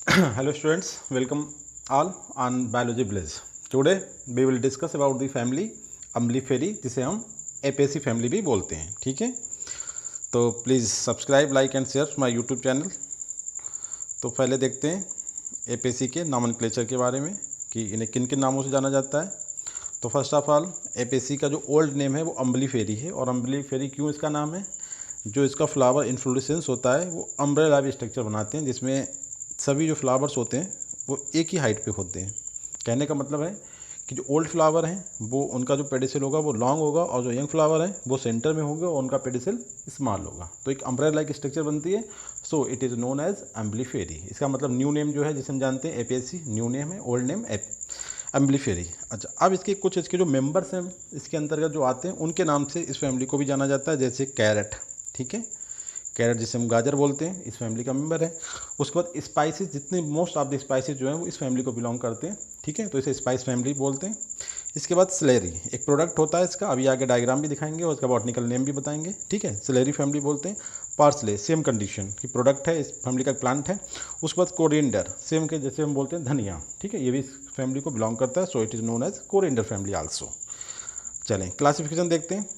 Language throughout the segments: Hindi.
Hello students, welcome all on Biology Blaze. Today we will discuss about the family Umbelliferae जिसे हम एपेसी फैमिली भी बोलते हैं. ठीक है, तो please subscribe, like and share my YouTube channel. तो पहले देखते हैं एपेसी के नॉमेनक्लेचर के बारे में कि इन्हें किन किन नामों से जाना जाता है. तो फर्स्ट ऑफ ऑल एपेसी का जो ओल्ड नेम है वो अम्बलीफेरी है. और अम्बलीफेरी क्यों इसका नाम है? जो इसका फ्लावर इन्फ्लोरेसेंस होता है वो अम्ब्रेला भी स्ट्रक्चर बनाते हैं, जिसमें सभी जो फ्लावर्स होते हैं वो एक ही हाइट पे होते हैं. कहने का मतलब है कि जो ओल्ड फ्लावर हैं वो उनका जो पेडिसल होगा वो लॉन्ग होगा, और जो यंग फ्लावर हैं वो सेंटर में होंगे और उनका पेडिसल स्मॉल होगा. तो एक अम्ब्रेला लाइक स्ट्रक्चर बनती है. So it is known as Umbelliferae. इसका मतलब न्यू नेम जो है जिसे हम जानते हैं एपेसी, न्यू नेम है, ओल्ड नेम अम्बलीफेरी. अच्छा, अब इसके जो मेंबर्स हैं इसके अंतर्गत जो आते हैं उनके नाम से इस फैमिली को भी जाना जाता है. जैसे कैरेट, ठीक है, कैरेट जिसे हम गाजर बोलते हैं, इस फैमिली का मेंबर है. उसके बाद स्पाइसेस, जितने मोस्ट ऑफ द स्पाइसेस जो हैं वो इस फैमिली को बिलोंग करते हैं. ठीक है, तो इसे स्पाइस फैमिली बोलते हैं. इसके बाद स्लेरी एक प्रोडक्ट होता है इसका, अभी आगे डायग्राम भी दिखाएंगे और इसका बॉटनिकल नेम भी बताएंगे. ठीक है, स्लेरी फैमिली बोलते हैं. पार्सले सेम कंडीशन की प्रोडक्ट है, इस फैमिली का प्लांट है. उसके बाद कोरिएंडर सेम के जैसे हम बोलते हैं धनिया, ठीक है, ये भी इस फैमिली को बिलोंग करता है. So it is known as coriander family also. चलें क्लासिफिकेशन देखते हैं.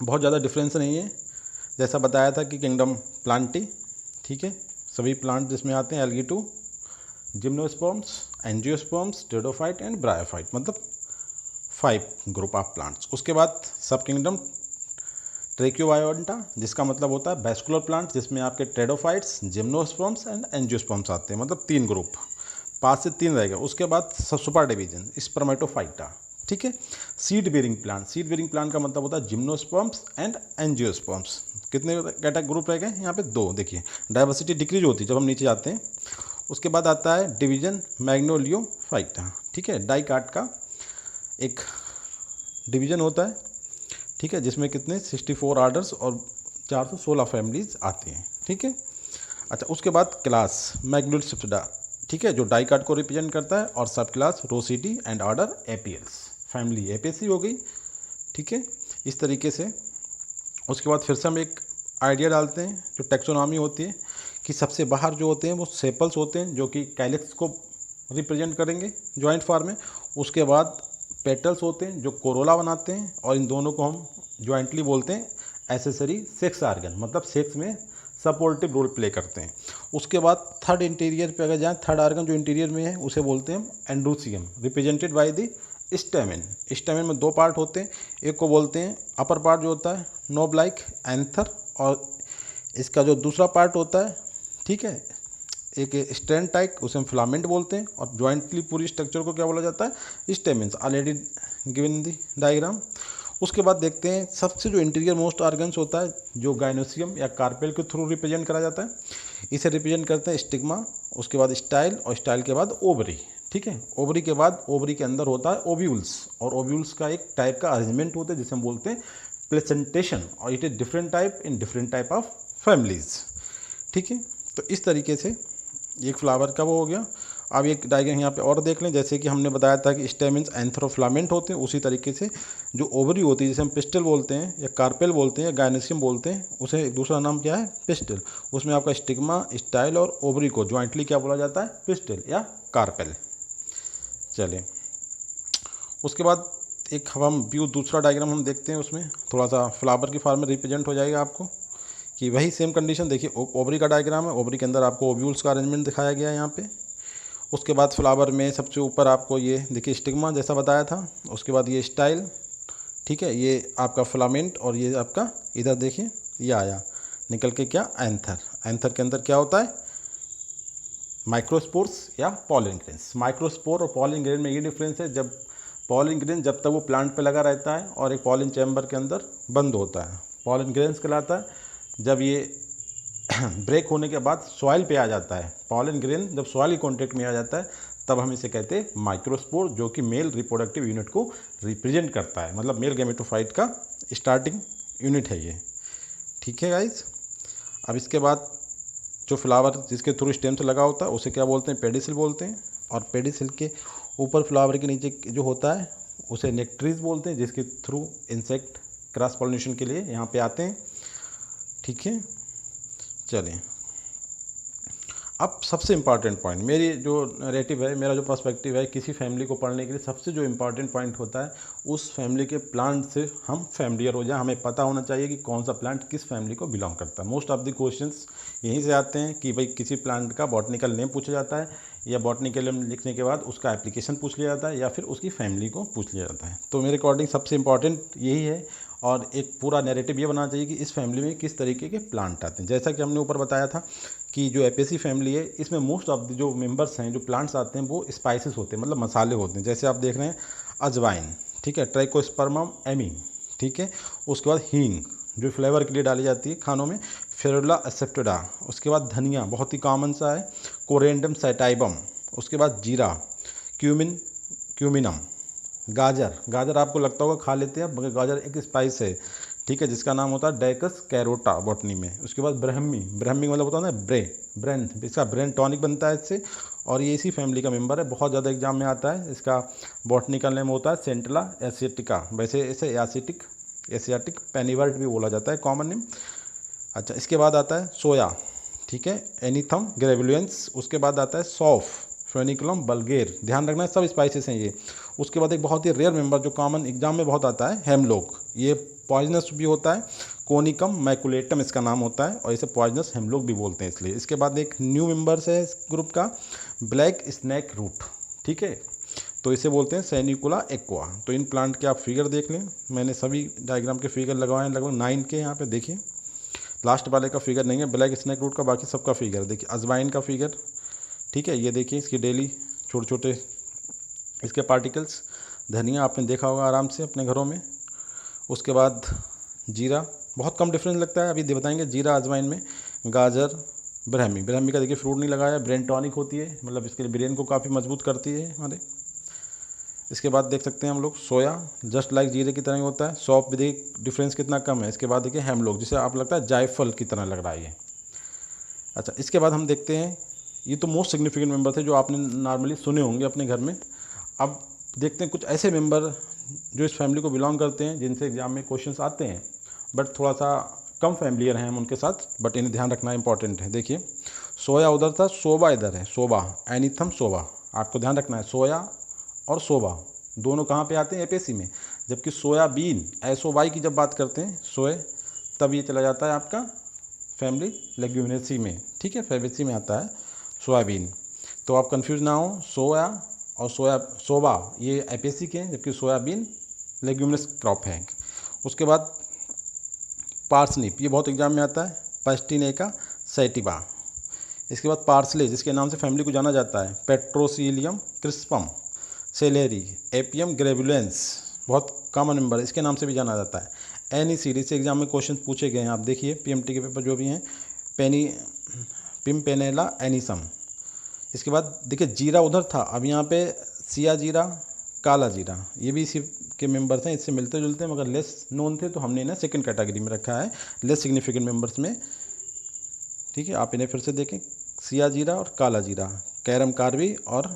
बहुत ज़्यादा डिफरेंस नहीं है, जैसा बताया था कि किंगडम प्लांटी, ठीक है, सभी प्लांट जिसमें आते हैं algae too, gymnosperms, angiosperms, pteridophyte and bryophyte, मतलब 5 ग्रुप ऑफ प्लांट्स. उसके बाद सब किंगडम ट्रेक्योबायोंटा, जिसका मतलब होता है वैस्कुलर प्लांट, जिसमें आपके टेरोफाइट्स, जिम्नोस्पर्म्स एंड एंजियोस्पर्म्स आते हैं, मतलब 3 ग्रुप, 5 से 3 रहेगा. उसके बाद सुपर डिवीजन स्पर्मेटोफाइटा. ठीक है, seed bearing plant, seed bearing plant का मतलब होता है जिम्नोस्पर्म्स एंड एंजियोस्पर्म्स. कितने कैटेगरी ग्रुप रह गए यहाँ पे? 2. देखिए डाइवर्सिटी डिक्रीज होती है जब हम नीचे जाते हैं. उसके बाद आता है डिवीजन मैग्नोलियोफाइटा. ठीक है, डाइकाट का एक डिवीजन होता है. ठीक है, जिसमें कितने 64 आर्डर्स और 416 फैमिलीज आती हैं. ठीक है, अच्छा, उसके बाद क्लास मैग्नोलियोसिप्सिडा, ठीक है, जो डाइकाट को रिप्रेजेंट करता है, और सब class रोसिटी and order appeals, family एपेसी हो गई. ठीक है, इस तरीके से. उसके बाद फिर से हम एक आइडिया डालते हैं जो टेक्सोनॉमी होती है, कि सबसे बाहर जो होते हैं वो सेपल्स होते हैं जो कि कैलिक्स को रिप्रेजेंट करेंगे जॉइंट फॉर्म में. उसके बाद पेटल्स होते हैं जो कोरोला बनाते हैं, और इन दोनों को हम जॉइंटली बोलते हैं एसेसरी सेक्स आर्गन, मतलब सेक्स में सपोर्टिव रोल प्ले करते हैं. उसके बाद थर्ड इंटीरियर पे अगर जाएँ, थर्ड आर्गन जो इंटीरियर में है उसे बोलते हैं हम androecium, represented by the stamen. Stamen में 2 पार्ट होते हैं. एक को बोलते हैं अपर पार्ट जो होता है नोब लाइक एंथर, और इसका जो दूसरा पार्ट होता है, ठीक है, एक स्टैंड टाइप, उसे हम फिलामेंट बोलते हैं. और जॉइंटली पूरी स्ट्रक्चर को क्या बोला जाता है? Stamens, already given the diagram. उसके बाद देखते हैं सबसे जो इंटीरियर मोस्ट ऑर्गन्स होता है जो गाइनोसियम या कार्पेल के थ्रू रिप्रेजेंट करा जाता है. इसे रिप्रेजेंट करते हैं स्टिग्मा, उसके बाद स्टाइल, और स्टाइल के बाद ओवरी. ठीक है, ओवरी के बाद ओवरी के अंदर होता है ओव्यूल्स, और ओव्यूल्स का एक टाइप का अरेंजमेंट होता है जिसे हम बोलते हैं प्लेसेंटेशन, और it is different type in different type of families. ठीक है, तो इस तरीके से एक फ्लावर का वो हो गया. अब एक डायग्राम यहाँ पे और देख लें. जैसे कि हमने बताया था कि स्टेमेंस एंथ्रोफिलामेंट होते हैं, उसी तरीके से जो ओवरी होती है जिसे हम पिस्टल बोलते हैं या कार्पेल बोलते हैं या गायनेसियम बोलते हैं, उसे दूसरा नाम क्या है? पिस्टल. उसमें आपका स्टिग्मा, स्टाइल और ओवरी को जॉइंटली क्या बोला जाता है? पिस्टल या कार्पेल. चलें, उसके बाद एक हम व्यू दूसरा डायग्राम हम देखते हैं. उसमें थोड़ा सा फ्लावर की फॉर्म में रिप्रेजेंट हो जाएगा आपको कि वही सेम कंडीशन. देखिए ओवरी का डायग्राम है, ओवरी के अंदर आपको ओव्यूल्स का अरेंजमेंट दिखाया गया है यहाँ पे. उसके बाद फ्लावर में सबसे ऊपर आपको ये देखिए स्टिग्मा जैसा बताया था. उसके बाद ये स्टाइल, ठीक है, ये आपका फिलामेंट, और ये आपका इधर देखिए ये आया निकल के क्या? एंथर. एंथर के अंदर क्या होता है? माइक्रोस्पोर्स या पॉलन ग्रेन्स. माइक्रोस्पोर और पॉलन ग्रेन में ये डिफरेंस है, जब पॉलन ग्रेन जब तक वो प्लांट पे लगा रहता है और एक पॉलन चैम्बर के अंदर बंद होता है, पॉलन ग्रेन्स कहलाता है. जब ये ब्रेक होने के बाद सॉइल पे आ जाता है, पॉलन ग्रेन जब सॉइल के कॉन्टेक्ट में आ जाता है, तब हम इसे कहते हैं माइक्रोस्पोर, जो कि मेल रिप्रोडक्टिव यूनिट को रिप्रेजेंट करता है, मतलब मेल गैमेटोफाइट का स्टार्टिंग यूनिट है ये. ठीक है गाइज. अब इसके बाद जो फ्लावर जिसके थ्रू स्टेम से लगा होता है उसे क्या बोलते हैं? पेडिसिल बोलते हैं. और पेडिसिल के ऊपर फ्लावर के नीचे जो होता है उसे नेक्ट्रीज बोलते हैं, जिसके थ्रू इंसेक्ट क्रॉस पॉलिनेशन के लिए यहाँ पे आते हैं. ठीक है, चलें अब सबसे इम्पॉर्टेंट पॉइंट, मेरी जो नैरेटिव है, मेरा जो पर्सपेक्टिव है किसी फैमिली को पढ़ने के लिए, सबसे जो इम्पॉर्टेंट पॉइंट होता है उस फैमिली के प्लांट से हम फैमिलियर हो जाए। हमें पता होना चाहिए कि कौन सा प्लांट किस फैमिली को बिलोंग करता है। मोस्ट ऑफ द क्वेश्चंस यहीं से आते हैं कि भाई किसी प्लांट का बॉटनिकल नेम पूछा जाता है, या बॉटनिकल नेम लिखने के बाद उसका एप्लीकेशन पूछ लिया जाता है, या फिर उसकी फैमिली को पूछ लिया जाता है। तो मेरे अकॉर्डिंग सबसे इम्पॉर्टेंट यही है, और एक पूरा नैरेटिव ये बनाना चाहिए कि इस फैमिली में किस तरीके के प्लांट आते हैं। जैसा कि हमने ऊपर बताया था कि जो एपेसी फैमिली है इसमें मोस्ट ऑफ द जो मेंबर्स हैं, जो प्लांट्स आते हैं वो स्पाइसेस होते हैं, मतलब मसाले होते हैं। जैसे आप देख रहे हैं अजवाइन, ठीक है, ट्राइकोस्पर्मम एमी, ठीक है, उसके बाद हींग जो फ्लेवर के लिए डाली जाती है खानों में, फेरुला एसेप्टिडा, उसके बाद धनिया बहुत ही कॉमन सा है, कोरेंडम सैटाइबम, उसके बाद जीरा, क्यूमिनम, गाजर, गाजर आपको लगता होगा खा लेते हैं मगर गाजर एक स्पाइस है, ठीक है, जिसका नाम होता है डाइकस कैरोटा बॉटनी में। उसके बाद ब्रह्मी, ब्रह्मी मतलब होता है ना ब्रेन, इसका ब्रेन टॉनिक बनता है इससे, और ये इसी फैमिली का मेंबर है। बहुत ज़्यादा एग्जाम में आता है। इसका बॉटनिकल नेम होता है सेंटला एसियाटिका, वैसे इसे एशियाटिक पेनिवर्ट भी बोला जाता है, कॉमन नेम। अच्छा, इसके बाद आता है सोया, ठीक है, एनीथम ग्रेविलियंस। उसके बाद आता है सौफ, फेनिकुलम बल्गेर, ध्यान रखना है सब स्पाइसेस हैं ये। उसके बाद एक बहुत ही रेयर मेंबर जो कॉमन एग्जाम में बहुत आता है, हेमलॉक, ये पॉइजनस भी होता है, कोनिकम मैकुलेटम इसका नाम होता है, और इसे पॉइजनस हेमलॉक भी बोलते हैं इसलिए। इसके बाद एक न्यू मेंबर्स है इस ग्रुप का, ब्लैक स्नैक रूट, ठीक है, तो इसे बोलते हैं सैनिकुला एक्वा। तो इन प्लांट के आप फिगर देख लें, मैंने सभी डायग्राम के फिगर लगवाए हैं, लगभग 9 के। यहाँ पे देखिए लास्ट वाले का फिगर नहीं है ब्लैक स्नैक रूट का, बाकी सबका फिगर देखिए। अजवाइन का फिगर, ठीक है, ये देखिए इसकी डेली छोटे छोटे इसके पार्टिकल्स। धनिया आपने देखा होगा आराम से अपने घरों में। उसके बाद जीरा, बहुत कम डिफरेंस लगता है, अभी बताएंगे जीरा अजवाइन में। गाजर, ब्रह्मी का देखिए फ्रूट नहीं लगाया, ब्रेन टॉनिक होती है, मतलब इसके लिए ब्रेन को काफ़ी मजबूत करती है हमारे। इसके बाद देख सकते हैं हम लोग सोया, जस्ट लाइक जीरे की तरह ही होता है। सौंफ भी देखिए डिफरेंस कितना कम है। इसके बाद देखिए हेमलॉक, जिसे आप लगता है जायफल की तरह लग रहा है ये। अच्छा, इसके बाद हम देखते हैं, ये तो मोस्ट सिग्निफिकेंट मेंबर थे जो आपने नॉर्मली सुने होंगे अपने घर में। अब देखते हैं कुछ ऐसे मेंबर जो इस फैमिली को बिलोंग करते हैं जिनसे एग्जाम में क्वेश्चंस आते हैं, बट थोड़ा सा कम फैमिलियर हैं हम उनके साथ, बट इन्हें ध्यान रखना इंपॉर्टेंट है। देखिए सोया उधर था, सोबा इधर है, सोबा एनीथम सोबा, आपको ध्यान रखना है। सोया और सोबा दोनों कहाँ पे आते हैं, एपेसी में। जबकि सोयाबीन, एसओवाई की जब बात करते हैं सोए, तब ये चला जाता है आपका फैमिली लेग्यूमिनेसी में, ठीक है, फैबेसी में आता है सोयाबीन। तो आप कंफ्यूज ना हो, सोया और सोबा ये एपेसी के हैं, जबकि सोयाबीन लेग्यूमिनस क्रॉप है। उसके बाद पार्सनिप, ये बहुत एग्जाम में आता है, पस्टिनेका सैटिवा। इसके बाद पार्सले, जिसके नाम से फैमिली को जाना जाता है, पेट्रोसिलियम क्रिस्पम, सेलेरी, एपियम ग्रेविलेंस, बहुत कॉमन मेंबर है, इसके नाम से भी जाना जाता है। एनी सीरीज से एग्जाम में क्वेश्चन पूछे गए हैं, आप देखिए पीएमटी के पेपर जो भी हैं, पिम्पेनेला एनिसम। इसके बाद देखिए जीरा उधर था, अब यहाँ पे सिया जीरा, काला जीरा, ये भी इसी के मेंबर्स हैं, इससे मिलते जुलते हैं मगर लेस नोन थे, तो हमने इन्हें सेकंड कैटेगरी में रखा है, लेस सिग्निफिकेंट मेंबर्स में, ठीक है। आप इन्हें फिर से देखें, सिया जीरा और काला जीरा, कैरम कार्बी और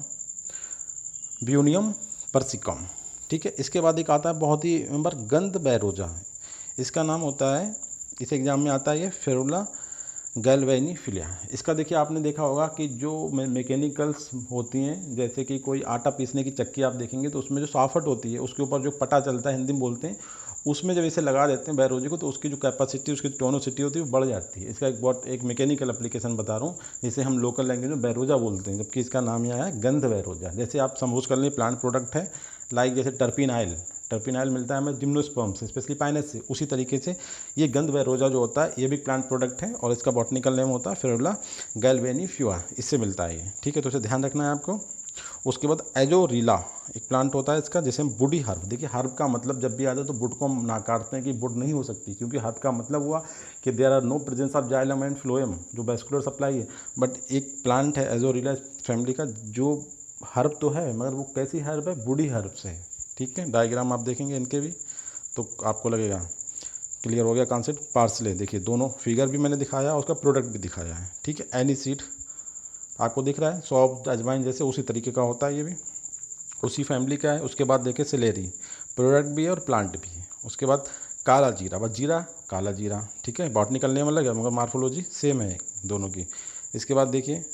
ब्यूनियम परसिकम, ठीक है। इसके बाद एक आता है बहुत ही मेंबर गंध बैरोजा, इसका नाम होता है, इस एग्जाम में आता है ये फेरुला गैल्वेनिफिलिया। इसका देखिए आपने देखा होगा कि जो मैकेनिकल्स होती हैं, जैसे कि कोई आटा पीसने की चक्की आप देखेंगे तो उसमें जो साफट होती है उसके ऊपर जो पटा चलता है, हिंदी में बोलते हैं, उसमें जब इसे लगा देते हैं बैरोजी को तो उसकी जो कैपेसिटी, उसकी टोनोसिटी होती है वो बढ़ जाती है। इसका एक मैकेनिकल एप्लीकेशन बता रहा हूँ, जिसे हम लोकल लैंग्वेज में बैरोजा बोलते हैं, जबकि इसका नाम यह है गंध बैरोजा। जैसे आप समझ कर लें प्लांट प्रोडक्ट है, लाइक जैसे टर्पिन आयल मिलता है हमें जिम्नोस्पर्म से, स्पेशली पाइनस से, उसी तरीके से ये गंध बैरोजा जो होता है ये भी प्लांट प्रोडक्ट है, और इसका बॉटनिकल नेम होता है फेरुला गैल्वेनिफ्यूआ, इससे मिलता है ये, ठीक है, तो इसे ध्यान रखना है आपको। उसके बाद एजोरीला एक प्लांट होता है इसका, जैसे हम वुडी हर्ब, देखिए हर्ब का मतलब जब भी आता है तो वुड को हम ना काटते हैं कि वुड नहीं हो सकती, क्योंकि हर्ब का मतलब हुआ कि there are no presence of xylem and phloem, जो वेस्कुलर सप्लाई है। बट एक प्लांट है एजोरीला फैमिली का जो हर्ब तो है, मगर वो कैसी हर्ब है, वुडी हर्ब से, ठीक है। डायग्राम आप देखेंगे इनके भी तो आपको लगेगा क्लियर हो गया कॉन्सेप्ट। पार्सले देखिए, दोनों फिगर भी मैंने दिखाया और उसका प्रोडक्ट भी दिखाया है, ठीक है। एनी सीड आपको दिख रहा है, सौंफ अजवाइन जैसे उसी तरीके का होता है, ये भी उसी फैमिली का है। उसके बाद देखिए सेलेरी, प्रोडक्ट भी है और प्लांट भी है। उसके बाद काला जीरा, बस जीरा काला जीरा, ठीक है, बॉटनिकल नेम अलग है मगर मार्फोलॉजी सेम है दोनों की। इसके बाद देखिए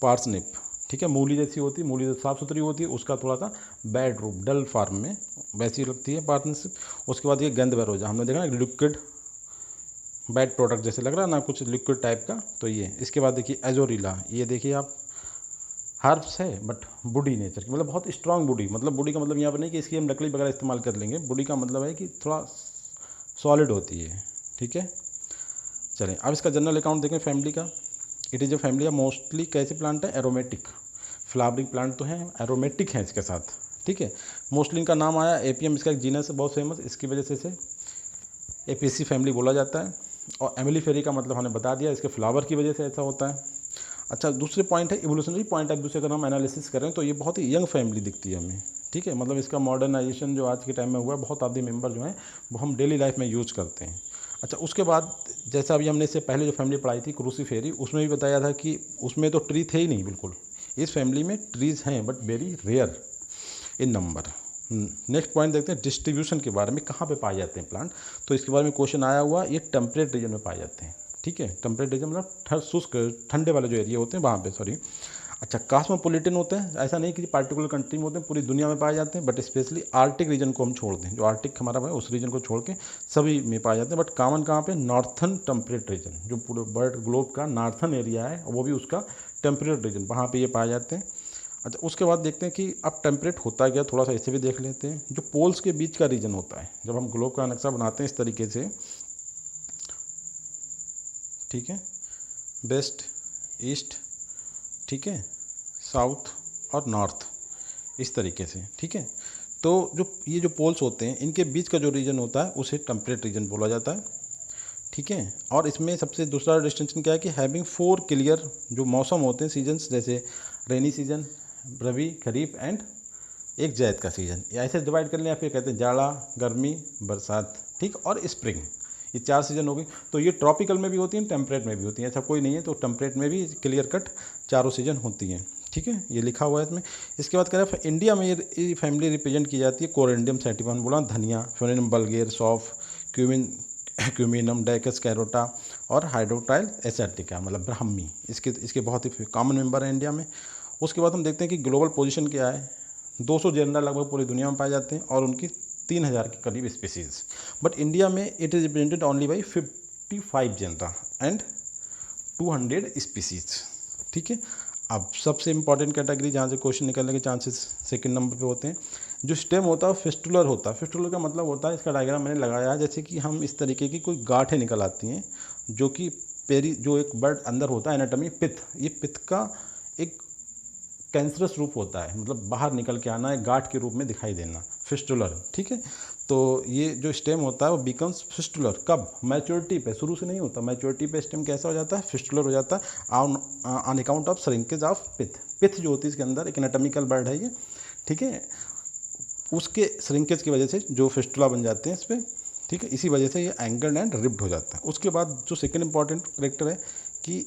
पार्सनिप, ठीक है, मूली जैसी होती है, मूली साफ़ सुथरी होती है, उसका थोड़ा सा बैड रूप डल फॉर्म में वैसी लगती है पार्सनिप। उसके बाद ये गंधवरोजा, हमने देखा ना लिक्विड बैड प्रोडक्ट जैसे लग रहा है ना, कुछ लिक्विड टाइप का, तो ये। इसके बाद देखिए एजोरिला, ये देखिए आप हर्ब्स है बट वुडी नेचर की, मतलब बहुत स्ट्रांग वुडी, मतलब वुडी का मतलब यहाँ पर नहीं कि इसकी हम लकड़ी वगैरह इस्तेमाल कर लेंगे, वुडी का मतलब है कि थोड़ा सॉलिड होती है, ठीक है। चलें अब इसका जनरल अकाउंट देखें फैमिली का। It is a family mostly कैसे प्लांट है, एरोमेटिक, फ्लावरिंग प्लांट तो हैं, एरोमेटिक हैं इसके साथ, ठीक है। मोस्टली इनका नाम आया एपीएम, इसका एक जीनस है बहुत फेमस, इसकी वजह से इसे एपीसी फैमिली बोला जाता है। और एमिलीफेरी का मतलब हमने बता दिया, इसके फ्लावर की वजह से ऐसा होता है। अच्छा, दूसरे पॉइंट है इवोल्यूशनरी पॉइंट ऑफ व्यू से अगर हम एनालिसिस करें तो ये बहुत ही यंग फैमिली दिखती है हमें, ठीक है। मतलब इसका मॉडर्नाइजेशन जो आज के टाइम में हुआ है, बहुत आदि मेंबर जो हैं वो हम डेली लाइफ में यूज़ करते हैं। अच्छा, उसके बाद जैसा अभी हमने इससे पहले जो फैमिली पढ़ाई थी क्रूसीफेरी, उसमें भी बताया था कि उसमें तो ट्री थे ही नहीं बिल्कुल। इस फैमिली में ट्रीज़ हैं but very rare in number. Next point देखते हैं डिस्ट्रीब्यूशन के बारे में, कहाँ पे पाए जाते हैं प्लांट। तो इसके बारे में क्वेश्चन आया हुआ, ये टेम्परेट रीजन में पाए जाते हैं, ठीक है। टेम्परेट रीजन मतलब शुष्क ठंडे वाले जो एरिया होते हैं वहाँ पे, सॉरी। अच्छा, कॉस्मोपॉलिटन होते हैं, ऐसा नहीं कि पार्टिकुलर कंट्री में होते हैं, पूरी दुनिया में पाए जाते हैं, बट स्पेशली आर्टिक रीजन को हम छोड़ दें, जो आर्टिक हमारा है उस रीजन को छोड़ के सभी में पाए जाते हैं। बट कॉमन कहाँ पे, नॉर्थन टेम्परेट रीजन, जो पूरे वर्ल्ड ग्लोब का नॉर्थन एरिया है वो भी उसका टेम्परेट रीजन, वहाँ पे ये पाए जाते हैं। अच्छा, उसके बाद देखते हैं कि अब टेम्परेट होता क्या, थोड़ा सा इसे भी देख लेते हैं। जो पोल्स के बीच का रीजन होता है, जब हम ग्लोब का नक्शा बनाते हैं इस तरीके से, ठीक है, वेस्ट, ईस्ट, ठीक है, साउथ और नॉर्थ, इस तरीके से, ठीक है। तो जो ये जो पोल्स होते हैं इनके बीच का जो रीजन होता है उसे टेम्परेट रीजन बोला जाता है, ठीक है। और इसमें सबसे दूसरा डिस्टिंक्शन क्या है कि हैविंग 4 क्लियर जो मौसम होते हैं, सीजन्स, जैसे rainy season, rabi, kharif and एक जैद का सीज़न, या ऐसे डिवाइड कर लें, या फिर कहते हैं जाड़ा, गर्मी, बरसात, ठीक, और स्प्रिंग, ये 4 सीज़न हो गई। तो ये ट्रॉपिकल में भी होती हैं, टेम्परेट में भी होती हैं, ऐसा कोई नहीं है। तो टेम्परेट में भी क्लियर कट चारों सीज़न होती हैं, ठीक है, ये लिखा हुआ है इसमें। इसके बाद कह रहे हैं इंडिया में ये फैमिली रिप्रेजेंट की जाती है कोरेंडियम सैटिवम, बोला धनिया, फेनिनम बल्गेर, सौफ, क्यूमिनम, डाइकस कैरोटा और हाइड्रोटाइल एसेटिका, मतलब ब्राह्मी, इसके बहुत ही कॉमन मेंबर हैं इंडिया में। उसके बाद हम देखते हैं कि ग्लोबल पोजीशन क्या है। 200 जेनरा लगभग पूरी दुनिया में पाए जाते हैं और उनकी 3000 के करीब स्पीसीज़, बट इंडिया में it is represented only by 55 genera and 200 species, ठीक है। अब सबसे इंपॉर्टेंट कैटेगरी जहाँ से क्वेश्चन निकलने के चांसेस सेकंड नंबर पे होते हैं, जो स्टेम होता है फिस्टुलर होता है। फिस्टुलर का मतलब होता है, इसका डायग्राम मैंने लगाया है, जैसे कि हम इस तरीके की कोई गांठें निकल आती हैं, जो कि जो एक बर्ड अंदर होता है एनाटॉमी, पित्त, ये पित्त का एक कैंसरस रूप होता है, मतलब बाहर निकल के आना है, गांठ के रूप में दिखाई देना, फिस्टुलर, ठीक है। तो ये जो स्टेम होता है वो बिकम्स फिस्टुलर कब, मैच्योरिटी पे, शुरू से नहीं होता, मैच्योरिटी पे स्टेम कैसा हो जाता है, फिस्टुलर हो जाता है on account of shrinkage of pith. Pith जो होती है इसके अंदर एक एनाटॉमिकल बर्ड है ये, ठीक है, उसके श्रिंकेज की वजह से जो फिस्टुला बन जाते हैं इस पर, ठीक है, इसी वजह से ये एंगल्ड एंड रिब्ड हो जाता है। उसके बाद जो सेकेंड इंपॉर्टेंट करेक्टर है कि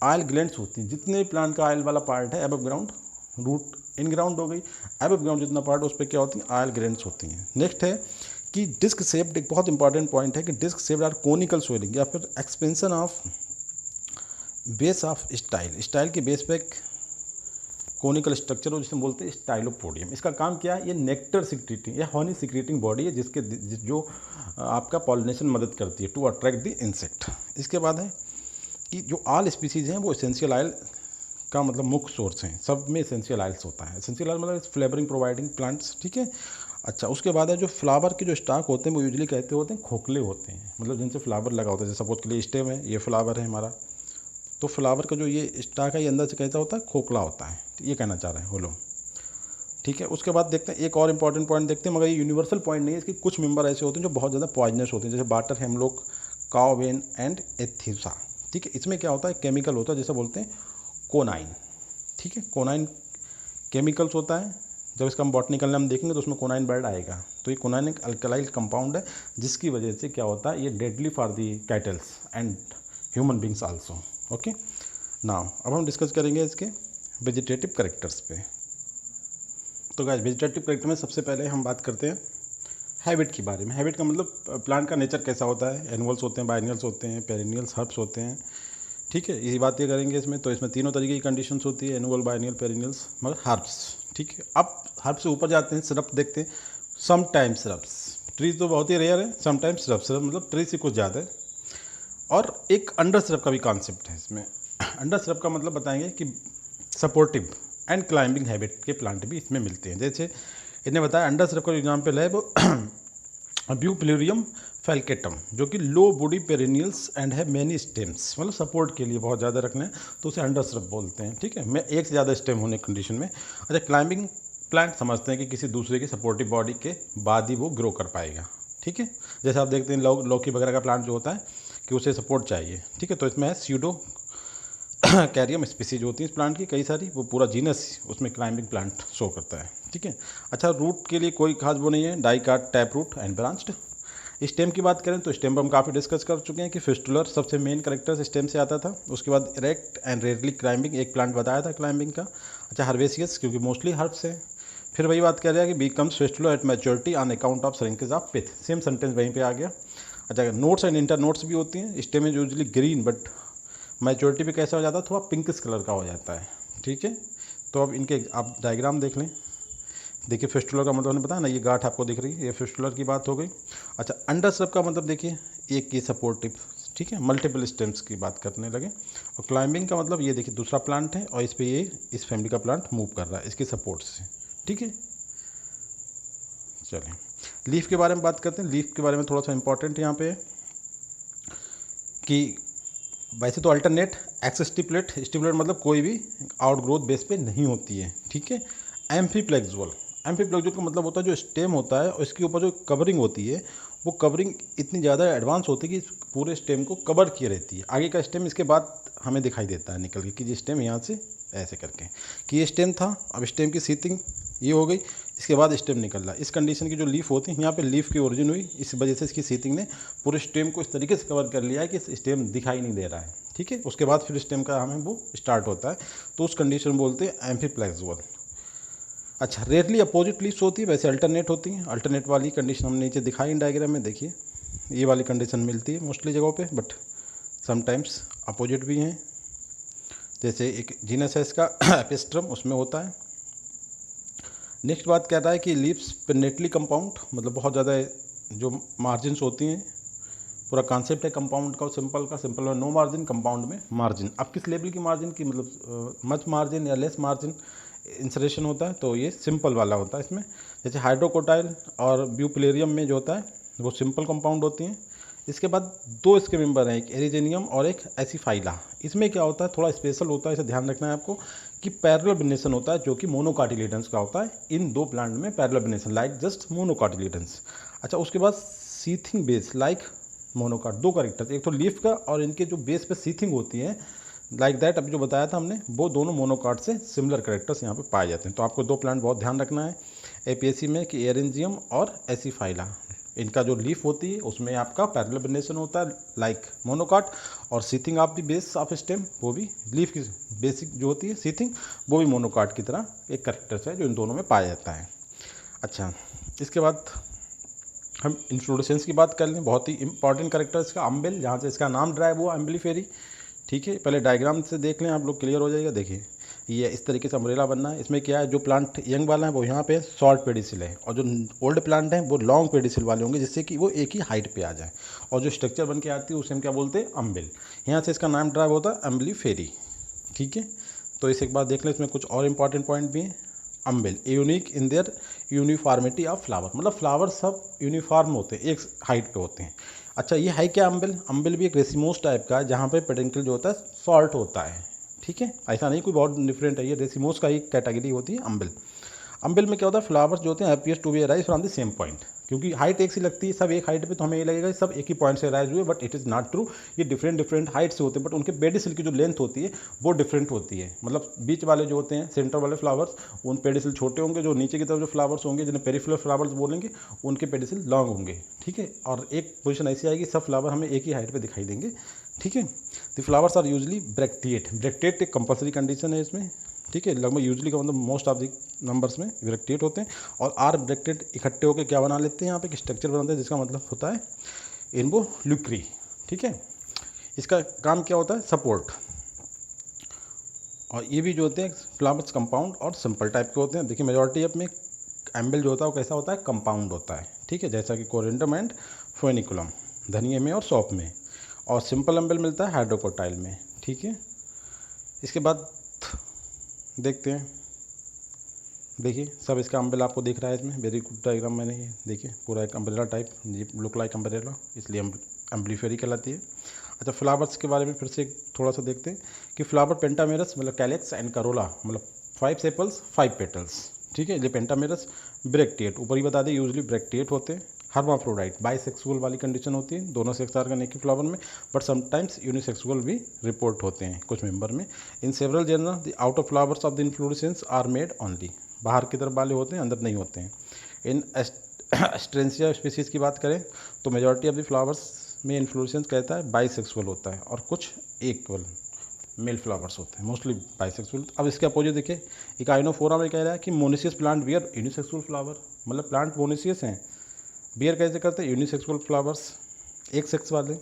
ऑयल ग्लैंड्स होती हैं, जितने भी प्लांट का ऑयल वाला पार्ट है above ground, root in ground हो गई, एबव ग्राउंड जितना पार्ट उस पर क्या होती हैं, ऑयल ग्लैंड्स होती हैं। नेक्स्ट है कि डिस्क शेप्ड, एक बहुत इंपॉर्टेंट पॉइंट है कि disc shaped or conical swelling, या फिर expansion of base of style के बेस पे कोनिकल स्ट्रक्चर हो, जिसे बोलते हैं स्टाइलोपोडियम। इसका काम क्या है, ये नेक्टर सिक्रेटिंग या हनी सिक्रेटिंग बॉडी है, जो आपका पॉलिनेशन मदद करती है टू अट्रैक्ट द इंसेक्ट। इसके बाद है कि जो ऑल स्पीसीज़ हैं वो एसेंशियल ऑयल का मतलब मुख्य सोर्स हैं, सब में एसेंशियल ऑयल्स होता है। एसेंशियल ऑयल मतलब फ्लेवरिंग प्रोवाइडिंग प्लांट्स, ठीक है। अच्छा, उसके बाद है जो फ्लावर के जो स्टॉक होते हैं वो यूजुअली कहते होते हैं खोखले होते हैं, मतलब जिनसे फ्लावर लगा होता है, जैसे सपोज के लिए स्टेम है, ये फ्लावर है हमारा, तो फ्लावर का जो ये स्टॉक है ये अंदर से कैसा होता है, खोखला होता है, ये कहना चाह रहे हैं वो लोग, ठीक है। उसके बाद देखते हैं एक और इंपॉर्टेंट पॉइंट देखते हैं, मगर ये यूनिवर्सल पॉइंट नहीं है, इसके कुछ मेंबर ऐसे होते हैं जो बहुत ज़्यादा पॉइजनस होते हैं, जैसे बाटर, हेमलॉक, काओवेन एंड एथिसा, ठीक है। इसमें क्या होता है, केमिकल होता है, जैसे बोलते हैं कोनाइन, ठीक है, कोनाइन केमिकल्स होता है। जब इसका हम बॉटनिकल नाम देखेंगे तो उसमें कोनाइन वर्ड आएगा। तो ये कोनाइन एक अल्कलाइल कंपाउंड है, जिसकी वजह से क्या होता है, ये deadly for the kettles and human beings also. Okay, now अब हम डिस्कस करेंगे इसके वेजिटेटिव करेक्टर्स पे। तो गाइस, वेजिटेटिव करेक्टर में सबसे पहले हम बात करते हैं हैबिट के बारे में। हैबिट का मतलब प्लांट का नेचर कैसा होता है, एनुअल्स होते हैं, बाइनियल्स होते हैं, पेरिनियल्स, हर्ब्स होते हैं, ठीक है, यही बातें करेंगे इसमें। तो इसमें तीनों तरीके की कंडीशंस होती है, एनुअल, बाइनियल, पेरिनियल्स, मगर हर्ब्स। ठीक है, अब हर्ब से ऊपर जाते हैं, सिरप देखते हैं। समटाइम्स सिरप्स, ट्री तो बहुत ही रेयर है, समटाइम्स सिरप, सिरप मतलब ट्री से कुछ ज़्यादा है। और एक अंडर सिरप का भी कॉन्सेप्ट है इसमें। अंडर सिरप का मतलब बताएंगे कि सपोर्टिव एंड क्लाइंबिंग हैबिट के प्लांट भी इसमें मिलते हैं। जैसे इन्हें बताया अंडर सिरप का एग्जाम्पल है वो ब्यूप्लेरियम फैल्केटम, जो कि लो बॉडी पेरिनियल्स एंड है मैनी स्टेम्स, मतलब सपोर्ट के लिए बहुत ज़्यादा रखना है तो उसे अंडर सिरप बोलते हैं। ठीक है, मैं एक से ज़्यादा स्टेम होने की कंडीशन में। अच्छा, क्लाइंबिंग प्लांट समझते हैं कि किसी दूसरे की सपोर्टिव बॉडी के बाद ही वो ग्रो कर पाएगा। ठीक है, जैसे आप देखते हैं लौकी वगैरह का प्लांट जो होता है कि उसे सपोर्ट चाहिए। ठीक है, तो इसमें है स्यूडो कैरियम स्पीसीज होती हैं इस प्लांट की कई सारी, वो पूरा जीनस उसमें क्लाइंबिंग प्लांट शो करता है। ठीक है, अच्छा, रूट के लिए कोई खास वो नहीं है, dicot, tap root and branched. Stem की बात करें तो स्टेम पर हम काफ़ी डिस्कस कर चुके हैं कि फिस्टुलर सबसे मेन करेक्टर स्टेम से आता था। उसके बाद इरेक्ट एंड रेयरली क्लाइंबिंग, एक प्लांट बताया था क्लाइंबिंग का। अच्छा, हर्बेसियस, क्योंकि मोस्टली हर्ब्स है। फिर वही बात कर रहा है कि becomes fistular at maturity on account of shrinkage of pith, same sentence वहीं पे आ गया। अच्छा, नोट्स एंड इंटर नोट्स भी होती हैं। स्टेम में यूजली ग्रीन, बट मैच्योरिटी भी कैसा हो जाता है, थोड़ा पिंकिश कलर का हो जाता है। ठीक है, तो अब इनके आप डायग्राम देख लें। देखिए, फिस्टुलर का मतलब बताया ना, ये गांठ आपको दिख रही है, ये फिस्टुलर की बात हो गई। अच्छा, अंडर सिरप का मतलब देखिए, एक ये सपोर्टिव, ठीक है, मल्टीपल स्टेम्स की बात करने लगे। और क्लाइंबिंग का मतलब ये देखिए दूसरा प्लांट है और इस पर ये इस फैमिली का प्लांट मूव कर रहा है इसके सपोर्ट से। ठीक है, चलिए लीफ के बारे में बात करते हैं। लीफ के बारे में थोड़ा सा इंपॉर्टेंट यहाँ पे है कि वैसे तो अल्टरनेट एक्स स्टिपुलेट, स्टिपुलेट मतलब कोई भी आउट ग्रोथ बेस पे नहीं होती है। ठीक है, एम्फीफ्लेक्जुअल, एम्फीफ्लेक्जुअल का मतलब होता है जो स्टेम होता है और इसके ऊपर जो कवरिंग होती है वो कवरिंग इतनी ज़्यादा एडवांस होती है कि पूरे स्टेम को कवर किए रहती है। आगे का स्टेम इसके बाद हमें दिखाई देता है निकल के कि ये स्टेम यहाँ से ऐसे करके कि ये स्टेम था, अब स्टेम की सीथिंग ये हो गई, इसके बाद स्टेम निकल रहा है। इस कंडीशन की जो लीफ होती है, यहाँ पे लीफ की ओरिजिन हुई, इस वजह से इसकी सीथिंग ने पूरे स्टेम को इस तरीके से कवर कर लिया है कि स्टेम दिखाई नहीं दे रहा है। ठीक है, उसके बाद फिर स्टेम का हमें वो स्टार्ट होता है, तो उस कंडीशन बोलते हैं एम्फीफ्लेक्जुअल। अच्छा, रेयरली अपोजिट लीव्स होती है, वैसे अल्टरनेट होती हैं। अल्टरनेट वाली कंडीशन हमने नीचे दिखाई डायग्राम में, देखिए ये वाली कंडीशन मिलती है मोस्टली जगहों पे, बट समटाइम्स अपोजिट भी हैं। जैसे एक जीनस है इसका एपिस्ट्रम, उसमें होता है। नेक्स्ट बात कह रहा है कि लीव्स पेनेटली कंपाउंड, मतलब बहुत ज़्यादा जो मार्जिन्स होती हैं, पूरा कॉन्सेप्ट है कंपाउंड का, सिंपल का, सिंपल में नो मार्जिन, कंपाउंड में मार्जिन। अब किस लेवल की मार्जिन की, मतलब मच मार्जिन या लेस मार्जिन इंसरेशन होता है, तो ये सिंपल वाला होता है इसमें। जैसे हाइड्रोकोटाइल और ब्यूप्लेरियम में जो होता है वो सिंपल कंपाउंड होती हैं। इसके बाद दो इसके मेंबर हैं, एक एरिजेनियम और एक एसिफाइला। इसमें क्या होता है, थोड़ा स्पेशल होता है, इसे ध्यान रखना है आपको कि पैरेलल बिनेशन होता है जो कि मोनोकाटिलिडन्स का होता है। इन दो प्लांट में पैरेलल बिनेशन लाइक जस्ट मोनोकाटिलिडन्स। अच्छा, उसके बाद सीथिंग बेस लाइक मोनोकाट, दो कैरेक्टर्स, एक तो लीफ का और इनके जो बेस पे सीथिंग होती है लाइक दैट, अभी जो बताया था हमने, वो दोनों मोनोकाट से सिमिलर कैरेक्टर्स यहाँ पे पाए जाते हैं। तो आपको दो प्लांट बहुत ध्यान रखना है एपीएससी में कि एरेंजियम और एसिफाइला, इनका जो लीफ होती है उसमें आपका पैरेलल बिनेशन होता है लाइक मोनोकाट, और seething of the base of stem, वो भी लीफ की बेसिक जो होती है सीथिंग, वो भी मोनोकाट की तरह एक कैरेक्टर्स है जो इन दोनों में पाया जाता है। अच्छा, इसके बाद हम इंफ्लोरेसेंस की बात कर लें। बहुत ही इंपॉर्टेंट कैरेक्टर इसका अम्बेल, जहाँ से इसका नाम ड्राइव हुआ अम्बिलीफेरी। ठीक है, पहले डायग्राम से देख लें आप लोग, क्लियर हो जाएगा। देखिए ये इस तरीके से अम्ब्रेला बनना है। इसमें क्या है, जो प्लांट यंग वाला है वो यहाँ पे शॉर्ट पेडिसिल है, और जो ओल्ड प्लांट हैं वो लॉन्ग पेडिसिल वाले होंगे, जिससे कि वो एक ही हाइट पे आ जाए, और जो स्ट्रक्चर बन के आती है उसे हम क्या बोलते हैं, अम्बेल। यहाँ से इसका नाम ड्राइव होता है अम्बिलीफेरी। ठीक है, तो इसे एक बार देख लें, इसमें कुछ और इंपॉर्टेंट पॉइंट भी हैं। Humble unique in their uniformity of flower, मतलब फ्लावर सब यूनिफॉर्म होते हैं, एक हाइट पे होते हैं। अच्छा, ये है क्या अम्बेल, अम्बेल भी एक रेसिमोस टाइप का है, जहाँ पे पेडिंकल जो होता है सॉल्ट होता है। ठीक है, ऐसा नहीं कोई बहुत डिफरेंट है, ये रेसिमोस का ही कैटेगरी होती है अम्बेल। अम्बेल में क्या होता है, फ्लावर्स जो होते हैं appears to be arise from the same point, क्योंकि हाइट एक सी लगती है, सब एक हाइट पे, तो हमें ये लगेगा सब एक ही पॉइंट से अराइज हुए, but it is not true. ये डिफरेंट डिफरेंट हाइट से होते हैं, बट उनके पेडिसिल की जो लेंथ होती है वो डिफरेंट होती है। मतलब बीच वाले जो होते हैं, सेंटर वाले फ्लावर्स, उन पेडिसिल छोटे होंगे, जो नीचे की तरफ जो फ्लावर्स होंगे जिन्हें पेरिफेरल फ्लावर्स बोलेंगे, उनके पेडिसिल लॉन्ग होंगे। ठीक है, और एक पोजीशन ऐसी आएगी सब फ्लावर हमें एक ही हाइट पर दिखाई देंगे। ठीक है, the flowers are usually bracteate, bracteate एक कंपल्सरी कंडीशन है इसमें। ठीक है, लगभग यूजली का मतलब मोस्ट ऑफ द नंबर्स में ब्रैक्टिएट होते हैं, और आर ब्रैक्टिएट इकट्ठे होकर क्या बना लेते हैं, यहाँ पे स्ट्रक्चर बनाते हैं जिसका मतलब होता है इन्वोल्यूक्री। ठीक है, इसका काम क्या होता है, सपोर्ट। और ये भी जो होते हैं फ्लावर्स कंपाउंड और सिंपल टाइप के होते हैं। देखिए मेजॉरिटी अपने एम्बल जो होता है वो कैसा होता है, कंपाउंड होता है, ठीक है, जैसा कि कोरिएंडम एंड फोनिकुलम धनिया में और सौंफ में। और सिंपल एम्बल मिलता है हाइड्रोकोटाइल में, ठीक है। इसके बाद देखते हैं, देखिए सब इसका अम्ब्रेला आपको दिख रहा है इसमें, वेरी गुड डायग्राम मैंने ये देखिए पूरा एक अम्ब्रेला टाइप, ये लुक लाइक अम्ब्रेला, इसलिए अम्ब्लीफेरी कहलाती है। अच्छा फ्लावर्स के बारे में फिर से थोड़ा सा देखते हैं कि फ्लावर पेंटामेरस मतलब कैलेक्स एंड करोला मतलब 5 सेपल्स 5 पेटल्स, ठीक है। ये पेंटामेरस ब्रैक्टिएट, ऊपर ही बता दें यूजली ब्रैक्टिएट होते हैं। हर्माफ्रोडाइट बाइसेक्सुअल वाली कंडीशन होती है, दोनों सेक्स आर्गन एक ही फ्लावर में, बट समटाइम्स यूनिसेक्सुअल भी रिपोर्ट होते हैं कुछ मेंबर में। In several genera the outer flowers of the inflorescence are made only, बाहर की तरफ वाले होते हैं, अंदर नहीं होते हैं। इन एस्ट्रेंसिया स्पीसीज़ की बात करें तो मेजॉरिटी ऑफ द फ्लावर्स में इन्फ्लोरेसेंस कहता है बाइसेक्सुअल होता है और कुछ इक्वल मेल फ्लावर्स होते हैं, मोस्टली बाइसेक्सुअल। अब इसके अपोजिट देखिए इकाइनोफोरा में कह रहा है कि मोनिशियस प्लांट बियर यूनिसेक्सुअल फ्लावर, मतलब प्लांट मोनिशियस हैं, बियर कैसे करते हैं, यूनिसेक्सुअल फ्लावर्स, एक सेक्स वाले।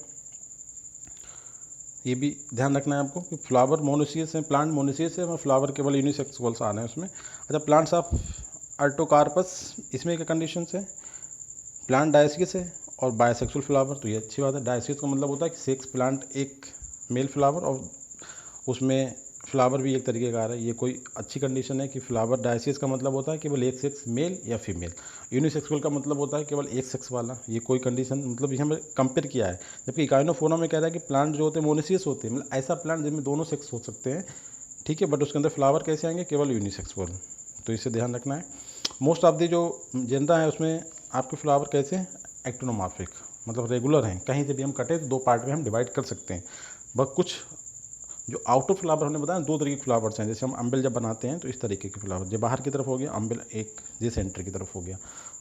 ये भी ध्यान रखना है आपको कि फ्लावर मोनोसियस है, प्लांट मोनोसियस है, फ्लावर केवल यूनिसेक्सुअल्स आ रहे हैं उसमें। अच्छा प्लांट्स ऑफ अर्टोकार्पस, इसमें क्या कंडीशन है, प्लांट डायसियस है और बायसेक्सुअल फ्लावर, तो ये अच्छी बात है। डायसियस का मतलब होता है कि सेक्स प्लांट एक मेल फ्लावर और उसमें फ्लावर भी एक तरीके का आ रहा है, ये कोई अच्छी कंडीशन है कि फ्लावर डायसियस का मतलब होता है केवल एक सेक्स मेल या फीमेल, यूनिसेक्सुअल का मतलब होता है केवल एक सेक्स वाला, ये कोई कंडीशन मतलब यहाँ पर कंपेयर किया है। जबकि इकाइनोफोरा में कह रहा है कि प्लांट जो होते हैं मोनोसियस होते हैं, मतलब ऐसा प्लांट जिनमें दोनों सेक्स हो सकते हैं, ठीक है, बट उसके अंदर फ्लावर कैसे आएंगे, केवल यूनिसेक्सुअल, तो इसे ध्यान रखना है। मोस्ट ऑफ द जो जनरा है उसमें आपके फ्लावर कैसे हैं, एक्टिनोमॉर्फिक, मतलब रेगुलर हैं, कहीं से भी हम कटे तो 2 पार्ट में हम डिवाइड कर सकते हैं। बस कुछ जो आउटर फ्लावर हमने बताया 2 तरीके के फ्लावर्स हैं, जैसे हम अम्बेल जब बनाते हैं तो इस तरीके के फ्लावर, जो बाहर की तरफ हो गया अम्बेल, एक ये सेंटर की तरफ हो गया।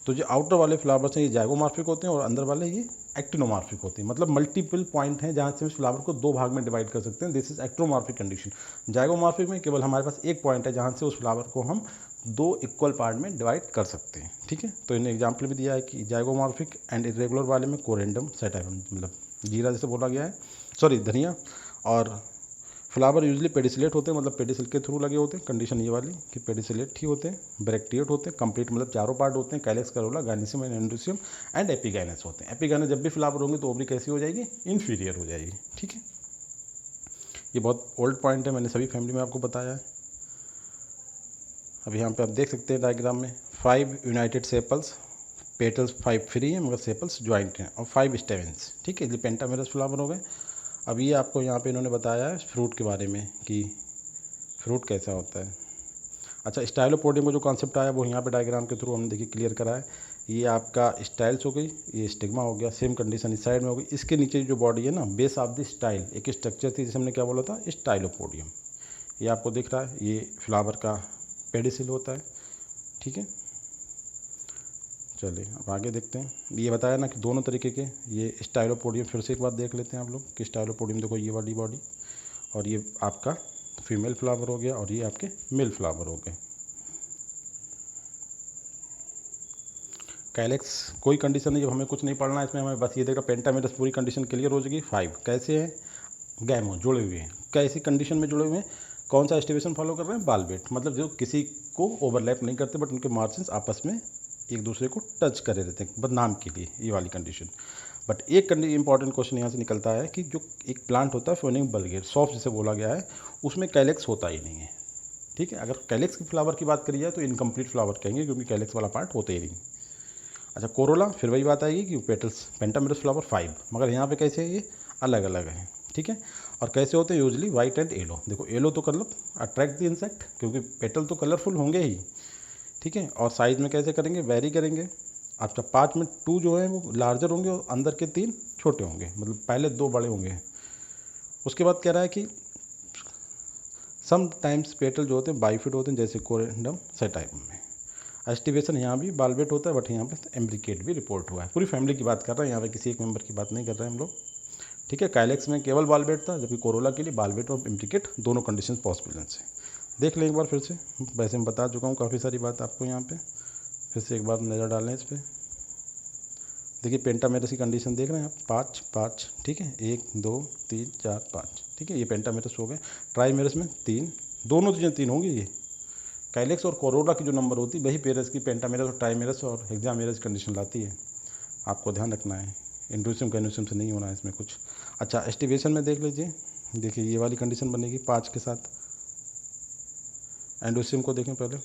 तो जो आउटर वाले फ्लावर्स हैं ये जाइगोमॉर्फिक होते हैं और अंदर वाले ये एक्टिनोमॉर्फिक होते हैं, मतलब मल्टीपल पॉइंट हैं जहाँ से इस फ्लावर को 2 भाग में डिवाइड कर सकते हैं, दिस इज एक्ट्रोमॉर्फिक कंडीशन। जाइगोमॉर्फिक में केवल हमारे पास एक पॉइंट है जहाँ से उस फ्लावर को हम 2 इक्वल पार्ट में डिवाइड कर सकते हैं, ठीक है। तो इन्हें एग्जाम्पल भी दिया है कि जाइगोमॉर्फिक एंड इरेगुलर वाले में कोरिएंडम सैटाइवम, मतलब जीरा जैसे बोला गया है, सॉरी धनिया। और फ्लावर यूजली पेडिसिलेट होते हैं, मतलब पेडिसिल के थ्रू लगे होते हैं, कंडीशन ये वाली कि पेडिसिलेट ही होते हैं, ब्रैक्टिएट होते हैं, कंप्लीट मतलब चारों पार्ट होते हैं, calyx, corolla, gynoecium and androecium and epigynous होते हैं। एपिगाइनस जब भी फ्लावर होंगे तो ओवरी कैसी हो जाएगी, इन्फीरियर हो जाएगी, ठीक है। ये बहुत ओल्ड पॉइंट है, मैंने सभी फैमिली में आपको बताया है। अब यहाँ पे आप देख सकते हैं डायग्राम में 5 यूनाइटेड सेपल्स, पेटल्स 5 फ्री हैं मगर सेपल्स ज्वाइंट हैं, और 5 स्टेमेंस, ठीक है, ये पेंटामेरस फ्लावर हो गए। अब ये आपको यहाँ पे इन्होंने बताया है फ्रूट के बारे में कि फ्रूट कैसा होता है। अच्छा स्टाइलोपोडियम का जो कॉन्सेप्ट आया वो यहाँ पे डायग्राम के थ्रू हमने देखिए क्लियर करा है। ये आपका स्टाइल्स हो गई, ये स्टिग्मा हो गया, सेम कंडीशन इस साइड में हो गई। इसके नीचे जो बॉडी है ना, बेस ऑफ द स्टाइल एक स्ट्रक्चर थी जिसे हमने क्या बोला था, स्टाइलोपोडियम, ये आपको दिख रहा है, ये फ्लावर का पेडिसिल होता है, ठीक है। चलिए अब आगे देखते हैं। ये बताया ना कि दोनों तरीके के, ये स्टाइलोपोडियम फिर से एक बार देख लेते हैं आप लोग कि स्टाइलोपोडियम देखो ये वाली बॉडी, और ये आपका फीमेल फ्लावर हो गया और ये आपके मेल फ्लावर हो गए। कैलेक्स कोई कंडीशन नहीं, जब हमें कुछ नहीं पढ़ना है इसमें, हमें बस ये देखा पेंटामेरस पूरी कंडीशन क्लियर हो जाएगी। 5 कैसे हैं, गैमो जुड़े हुए हैं, कैसी कंडीशन में जुड़े हुए हैं, कौन सा एस्टिवेशन फॉलो कर रहे हैं, बालवेट, मतलब जो किसी को ओवरलैप नहीं करते बट उनके मार्जिन आपस में एक दूसरे को टच करे रहते हैं, बस नाम के लिए, ये वाली कंडीशन। बट एक इंपॉर्टेंट क्वेश्चन यहाँ से निकलता है कि जो एक प्लांट होता है फोनिक बल्गेर सॉफ्ट जिसे बोला गया है, उसमें कैलेक्स होता ही नहीं है, ठीक है। अगर कैलेक्स की फ्लावर की बात करी जाए तो इनकम्प्लीट फ्लावर कहेंगे क्योंकि कैलेक्स वाला पार्ट होते ही नहीं। अच्छा कोरोला, फिर वही बात आएगी कि पेटल्स पेंटामेरस फ्लावर 5, मगर यहाँ पे कैसे ये अलग अलग हैं, ठीक है। और कैसे होते हैं, यूजली वाइट एंड येलो, देखो येलो तो कलर अट्रैक्ट द इंसेक्ट क्योंकि पेटल तो कलरफुल होंगे ही, ठीक है। और साइज़ में कैसे करेंगे, वेरी करेंगे। आपका 5 में 2 जो है वो लार्जर होंगे और अंदर के 3 छोटे होंगे, मतलब पहले 2 बड़े होंगे। उसके बाद कह रहा है कि सम टाइम्स पेटल जो होते हैं बाइफिड होते हैं, जैसे कोरिएंडम सैटाइवम में। एस्टिवेशन यहाँ भी बालवेट होता है बट यहाँ पे एम्ब्रिकेट भी रिपोर्ट हुआ है। पूरी फैमिली की बात कर रहे हैं, यहाँ पे किसी एक मेंबर की बात नहीं कर रहे हैं हम लोग, ठीक है। कैलेक्स में केवल बालवेट था, जबकि कोरोला के लिए बालवेट और एम्ब्रिकेट दोनों कंडीशन पॉसिबल हैं। देख लें एक बार फिर से, वैसे मैं बता चुका हूँ काफ़ी सारी बात आपको, यहाँ पे फिर से एक बार नज़र डालें इस पर। देखिए पेंटामेरस की कंडीशन देख रहे हैं आप, 5 5, ठीक है, 1 2 3 4 5, ठीक है, ये पेंटामेरस हो गए। ट्राईमेरस में 3, दोनों चीज़ें 3 होंगी। ये कैलेक्स और कोरोला की जो नंबर होती है वही पेरस की पेंटामेरस और ट्राईमेरस और हेक्सामेरस कंडीशन लाती है, आपको ध्यान रखना है। इंडोसियम कैनोसियम से नहीं होना है इसमें कुछ। अच्छा, एस्टिवेशन में देख लीजिए, देखिए ये वाली कंडीशन बनेगी 5 के साथ। एंडोसियम को देखें पहले,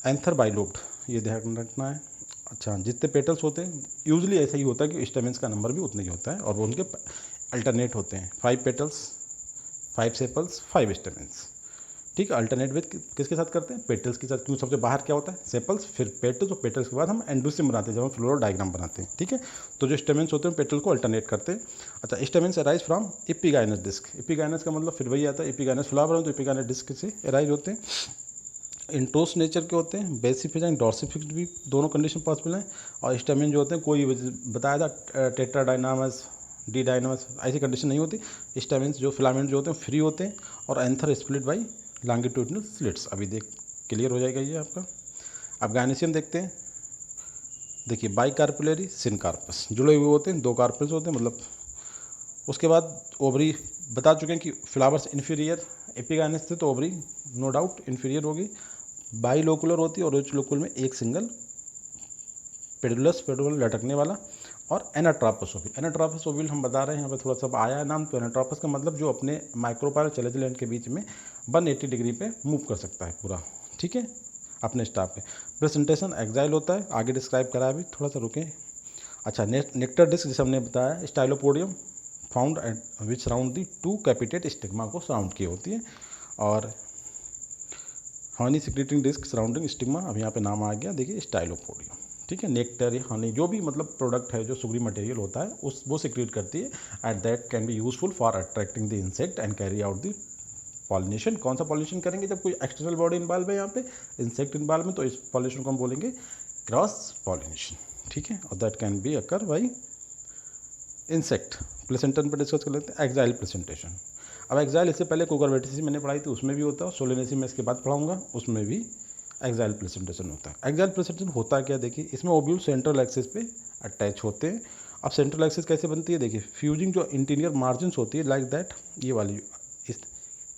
एंथर बाइलोब्ड, ये ध्यान रखना है। अच्छा, जितने पेटल्स होते हैं यूजली ऐसा ही होता है कि स्टेमेंस का नंबर भी उतना ही होता है और वो उनके अल्टरनेट होते हैं, 5 पेटल्स 5 सेपल्स 5 स्टेमेंस, ठीक है। अल्टरनेट विद किसके साथ करते हैं, पेटल्स के साथ, क्यों सबसे बाहर क्या होता है सेपल्स, फिर पेटल्स, और पेटल्स के बाद हम एंडोसियम बनाते हैं जब हम फ्लोरल डायग्राम बनाते हैं, ठीक है। तो जो स्टेमेंस होते हैं पेटल को अल्टरनेट करते हैं। अच्छा, stamens arise from epigynous disc, epigynous का मतलब फिर वही आता है, एपिगाइनस फ्लावर है तो एपिगाइनस डिस्क से अराइज होते हैं। इंट्रोस नेचर के होते हैं, बेसिफिक एंड डॉर्सिफिक भी दोनों कंडीशन पॉसिबल हैं। और स्टेमेन जो होते हैं कोई बताया था टेट्राडाइनामस डी डायनामस ऐसी कंडीशन नहीं होती। स्टेमेंस जो फिलामेंट जो होते हैं फ्री होते हैं और anther split by longitudinal slits. अभी देख क्लियर हो जाएगा ये आपका। अब गायनेशियम देखते हैं, देखिए बाई कार्पुलरी सिनकार्पस जुड़े हुए होते हैं, 2 कार्पस होते हैं मतलब। उसके बाद ओवरी बता चुके हैं कि फ्लावर्स इन्फीरियर एपिगाइनस थे तो ओवरी नो डाउट इन्फीरियर होगी। बाइलोकुलर होती है और उच्च लोकुल में एक सिंगल पेडुलस पेडुलर लटकने वाला। और एनाट्रापस ओविल, एनाट्रापस ओविल हम बता रहे हैं यहाँ पे थोड़ा सा आया है नाम। तो एनाट्रापस का मतलब जो अपने माइक्रोपाइल और चैलेंज लैंड के बीच में 180 डिग्री पे मूव कर सकता है पूरा, ठीक है, अपने स्टाफ पे। प्रेजेंटेशन एक्साइल होता है, आगे डिस्क्राइब करा है अभी, थोड़ा सा रुकें। अच्छा, नेक्टर डिस्क जिसे हमने बताया, stylopodium found at which surround the 2 capitate stigma को सराउंड की होती है। और honey secreting disc surrounding stigma, अब यहाँ पे नाम आ गया, देखिए स्टाइलोपोडियम, ठीक है। नेक्टर या हनी जो भी मतलब प्रोडक्ट है जो सुगरी मटेरियल होता है उस वो सिक्रेट करती है at that can be useful for attracting the insect and carry out the pollination. कौन सा पॉलिनेशन करेंगे जब कोई एक्सटर्नल बॉडी इन्वॉल्व है यहाँ पे, इंसेक्ट इन्वॉल्व में, तो इस पॉलिनेशन को हम बोलेंगे क्रॉस पॉलिनेशन, ठीक है। और that can be occur by insect. Placentation पर डिस्कस कर लेते हैं, एक्साइल प्लेसेंटेशन। अब एक्साइल इससे पहले कुकुरबिटेसी मैंने पढ़ाई थी उसमें भी होता है, सोलेनेसी में इसके बाद पढ़ाऊंगा उसमें भी एक्साइल प्लेसेंटेशन होता है। एक्साइल प्लेसेंटेशन होता क्या, देखिए इसमें ओव्यूल सेंट्रल एक्सिस पे अटैच होते हैं। अब सेंट्रल एक्सिस कैसे बनती है, देखिए फ्यूजिंग जो इंटीरियर मार्जिन होती है लाइक दैट, ये वाली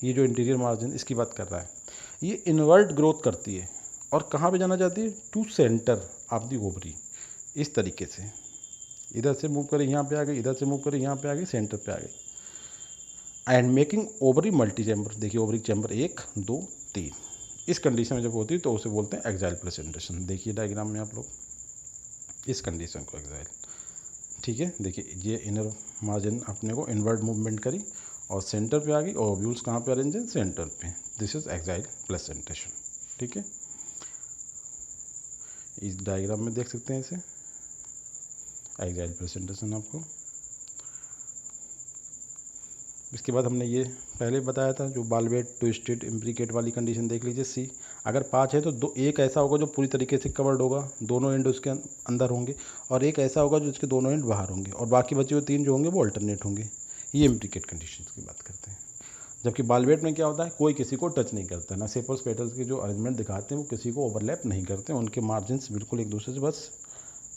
ये जो इंटीरियर मार्जिन इसकी बात कर रहा है, ये इनवर्ट ग्रोथ करती है और कहाँ पे जाना चाहती है, to centre of the ovary. इस तरीके से इधर से मूव करें यहाँ पे आ गई, इधर से मूव करें यहाँ पे आ गई, सेंटर पे आ गई। And making ovary multi chamber, देखिए ओवरी चैम्बर 1 2 3, इस कंडीशन में जब होती है तो उसे बोलते हैं एक्साइल प्लेसेंटेशन। देखिए डायग्राम में आप लोग इस कंडीशन को एक्साइल, ठीक है। देखिए ये इनर मार्जिन अपने को इनवर्ट मूवमेंट करी और सेंटर पे आ गई और ओव्यूल्स कहाँ पे अरेंज है, सेंटर पे। दिस इज एक्साइल प्लेसेंटेशन, ठीक है। इस डायग्राम में देख सकते हैं इसे, एक्साइल प्लेसेंटेशन आपको। इसके बाद हमने ये पहले बताया था जो बालवेट ट्विस्टेड इम्ब्रिकेट वाली कंडीशन देख लीजिए। सी अगर 5 है तो एक ऐसा होगा जो पूरी तरीके से कवर्ड होगा, दोनों एंड उसके अंदर होंगे, और एक ऐसा होगा जो उसके दोनों एंड बाहर होंगे, और बाकी बचे हुए 3 जो होंगे वो अल्टरनेट होंगे। ये इम्ब्रिकेट कंडीशन की बात करते हैं। जबकि बालवेट में क्या होता है, कोई किसी को टच नहीं करता, ना सेपल्स पेटल्स के जो अरेंजमेंट दिखाते हैं वो किसी को ओवरलैप नहीं करते, उनके मार्जिन्स बिल्कुल एक दूसरे से बस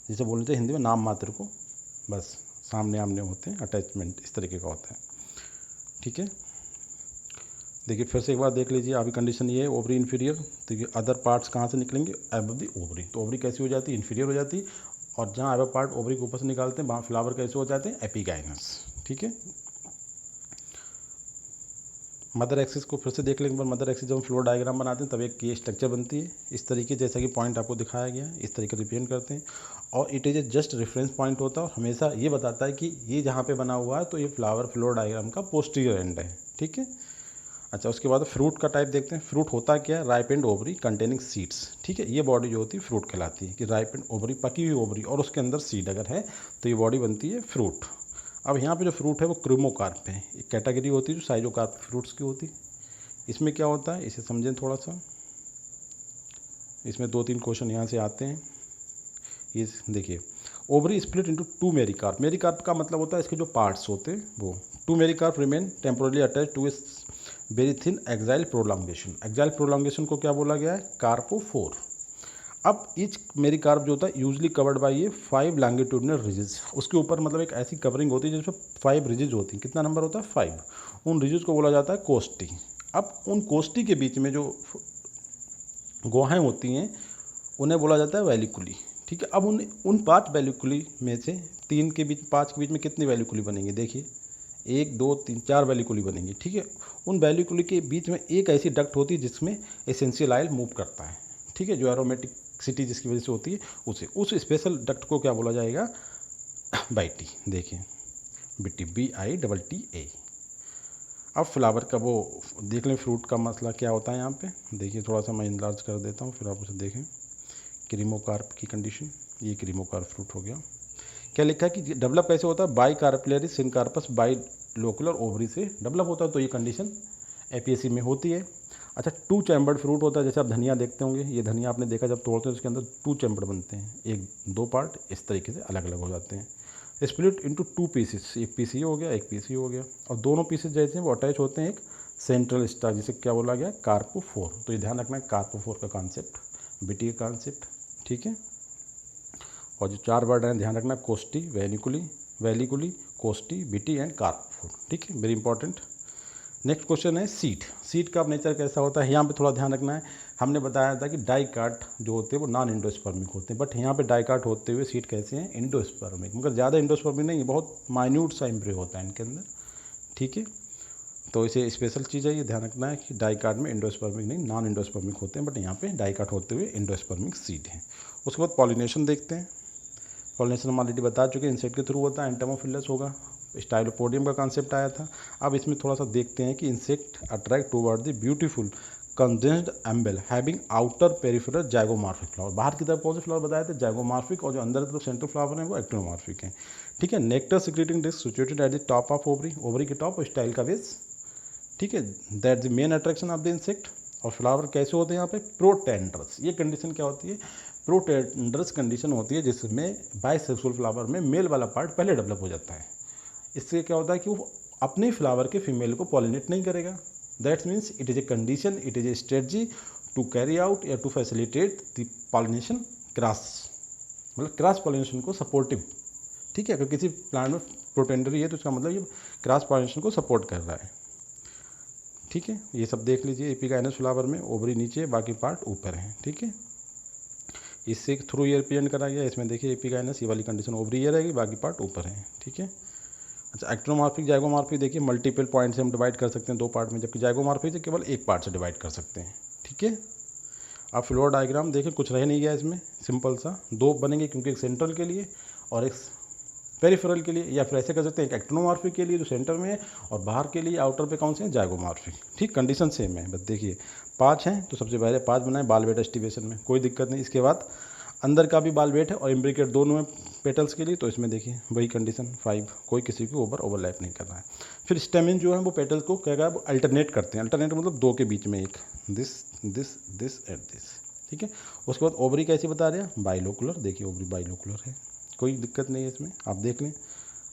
जिसे बोलते हैं हिंदी में नाम मात्र को बस सामने आमने होते हैं, अटैचमेंट इस तरीके का होता है, ठीक है। देखिए फिर से एक बार देख लीजिए, अभी कंडीशन ये है ओवरी इन्फीरियर, देखिए अदर पार्ट्स कहाँ से निकलेंगे, एबव दी ओवरी। तो ओवरी कैसी हो जाती है, इन्फीरियर हो जाती है, और जहाँ एबव पार्ट ओवरी के ऊपर से निकालते हैं वहाँ फ्लावर कैसे हो जाते हैं, एपिगाइनस, ठीक है। मदर एक्सिस को फिर से देख लेंगे, मदर एक्सिस जब हम फ्लोर डायग्राम बनाते हैं तब एक ये स्ट्रक्चर बनती है इस तरीके, जैसा कि पॉइंट आपको दिखाया गया है इस तरीके रिप्रेजेंट करते हैं। और it is A just reference point होता है और हमेशा ये बताता है कि ये जहाँ पे बना हुआ है तो ये फ्लावर फ्लोर डायग्राम का पोस्टीरियर एंड है, ठीक है। अच्छा, उसके बाद फ्रूट का टाइप देखते हैं। फ्रूट होता क्या है, ripe and ovary containing seeds, ठीक है। ये बॉडी जो होती है फ्रूट कहलाती है कि राइप एंड ओवरी, पकी हुई ओवरी और उसके अंदर सीड अगर है तो ये बॉडी बनती है फ्रूट। अब यहाँ पे जो फ्रूट है वो क्रीमोकार्प है, एक कैटेगरी होती है जो साइजोकार्प फ्रूट्स की होती है। इसमें क्या होता है इसे समझें थोड़ा सा, इसमें 2-3 क्वेश्चन यहाँ से आते हैं। ये देखिए ओवरी स्प्लिट इनटू 2 मेरिकार्प। मेरिकार्प का मतलब होता है इसके जो पार्ट्स होते हैं वो 2 mericarp remain temporally attach to इस very thin axile prolongation. Axile prolongation को क्या बोला गया है, कार्पोफोर। अब ईच मेरिकार्प जो होता है यूजली कवर्ड बाई ये 5 लॉन्गिट्यूडनल रिजेस, उसके ऊपर मतलब एक ऐसी कवरिंग होती है जिसमें 5 रिजेस होती हैं। कितना नंबर होता है? 5। उन रिजेस को बोला जाता है कोस्टी। अब उन कोस्टी के बीच में जो गुहाएं होती हैं उन्हें बोला जाता है वैलिकुली। ठीक है, अब उन 5 वैलिकुली में से 3 के बीच 5 के बीच में कितनी वैलिकुली बनेंगी? देखिए 1 2 3 4 वैलिकुली बनेंगी। ठीक है, उन वैलिकुली के बीच में एक ऐसी डक्ट होती है जिसमें एसेंशियल ऑयल मूव करता है। ठीक है, जो एरोमेटिसिटी जिसकी वजह से होती है उस स्पेशल डक्ट को क्या बोला जाएगा? बाइटी। देखिए बिटी BITTA। अब फ्लावर का वो देख लें, फ्रूट का मसला क्या होता है यहाँ पे। देखिए थोड़ा सा मैं इनलार्ज कर देता हूँ, फिर आप उसे देखें। क्रीमोकार्प की कंडीशन, ये क्रीमोकार्प फ्रूट हो गया। क्या लिखा है कि डेवलप कैसे होता है? Bicarpellary syncarpous bilocular ovary से डेवलप होता है। तो ये कंडीशन APSC में होती है। अच्छा, 2 चैम्बर्ड फ्रूट होता है। जैसे आप धनिया देखते होंगे, ये धनिया आपने देखा जब तोड़ते हैं उसके अंदर 2 चैम्बर्ड बनते हैं, 1-2 पार्ट इस तरीके से अलग अलग हो जाते हैं। स्प्लिट इनटू 2 पीसेस, एक पीस ये हो गया, एक पीस ये हो गया, और दोनों पीसेस जैसे हैं वो अटैच होते हैं एक सेंट्रल स्टार, जिसे क्या बोला गया? कार्पोफोर। तो ये ध्यान रखना है कार्पोफोर का कॉन्सेप्ट, BT का कॉन्सेप्ट। ठीक है, और जो 4 वर्ड हैं ध्यान रखना, कोस्टी, वैलिकुली, कोस्टी, BT एंड कार्पोफोर। ठीक है, वेरी इंपॉर्टेंट। नेक्स्ट क्वेश्चन है सीड का नेचर कैसा होता है? यहाँ पे थोड़ा ध्यान रखना है। हमने बताया था कि डाइकाट जो होते हैं वो नॉन इंडोस्पर्मिक होते हैं, बट यहाँ पे डाइकाट होते हुए सीड कैसे हैं? इंडोस्पर्मिक, मगर ज़्यादा इंडोस्पर्मिक नहीं, बहुत माइन्यूट सा एम्ब्रियो होता है इनके अंदर। ठीक है, तो इसे स्पेशल चीज़ है, ये ध्यान रखना है कि डाइकाट में इंडोस्पर्मिक नहीं नॉन इंडोस्पर्मिक होते हैं, बट यहाँ पे डाइकाट होते हुए इंडोस्पर्मिक सीड हैं। उसके बाद पॉलिनेशन देखते हैं। पॉलिनेशन हम ऑलरेडी बता चुके हैं, इंसेक्ट के थ्रू होता है, एंटेमोफिलस होगा, स्टाइलोपोडियम का कॉन्सेप्ट आया था। अब इसमें थोड़ा सा देखते हैं कि insect attract toward the beautiful condensed umbel having outer peripheral zygomorphic flower. बाहर की तरफ कौन से फ्लावर बताए थे? जाइगोमॉर्फिक, और जो अंदर की तरफ सेंट्रल फ्लावर है वो एक्टिनोमॉर्फिक है। ठीक है, nectar secreting disc situated at the top of ovary के टॉप और स्टाइल का बेस। ठीक है, that the main attraction of the insect. और फ्लावर कैसे होते हैं यहाँ पे? प्रोटेंड्रस। ये कंडीशन क्या होती है? प्रोटेंड्रस कंडीशन होती है जिसमें बाइसेक्सुअल फ्लावर में मेल वाला पार्ट पहले डेवलप हो जाता है। इससे क्या होता है कि वो अपने फ्लावर के फीमेल को पॉलिनेट नहीं करेगा। That means it is a condition, it is a strategy to carry out या to facilitate the pollination cross, मतलब क्रॉस पॉलिनेशन को सपोर्टिव। ठीक है, अगर किसी प्लांट में प्रोटेंडरी है तो इसका मतलब ये क्रॉस पॉलिनेशन को सपोर्ट कर रहा है। ठीक है, ये सब देख लीजिए। एपिकाइनस फ्लावर में ओवरी नीचे, बाकी पार्ट ऊपर है। ठीक है, इससे थ्रू ईयर प्रेजेंट करा गया। इसमें देखिए एपिकाइनस, ये वाली कंडीशन ओवरी ईयर रहेगी, बाकी पार्ट ऊपर है। ठीक है, अच्छा एक्टिनोमॉर्फिक जाइगोमॉर्फिक देखिए मल्टीपल पॉइंट से हम डिवाइड कर सकते हैं 2 पार्ट में, जबकि जाइगोमॉर्फिक से केवल 1 पार्ट से डिवाइड कर सकते हैं। ठीक है, अब फ्लोर डायग्राम देखिए, कुछ रह नहीं गया इसमें, सिंपल सा 2 बनेंगे क्योंकि एक सेंट्रल के लिए और एक पेरिफेरल के लिए, या फिर ऐसे कर सकते हैं एक एक्टिनोमॉर्फिक के लिए जो सेंटर में है, और बाहर के लिए आउटर पे कौन से हैं? जाइगोमॉर्फिक। ठीक, कंडीशन सेम है, बस देखिए 5 हैं तो सबसे पहले 5 बनाए बाल वेट एस्टिवेशन में, कोई दिक्कत नहीं। इसके बाद अंदर का भी बाल वेट है और इम्ब्रिकेट दोनों में पेटल्स के लिए, तो इसमें देखिए वही कंडीशन 5, कोई किसी को ओवरलैप नहीं कर रहा है। फिर स्टेमिन जो है वो पेटल्स को क्या वो अल्टरनेट करते हैं। अल्टरनेट मतलब 2 के बीच में एक, दिस एंड दिस। ठीक है, उसके बाद ओवरी कैसे बता रहे हैं? बाइलोकुलर। देखिए ओवरी बाइलोकुलर है, कोई दिक्कत नहीं है इसमें, आप देख लें।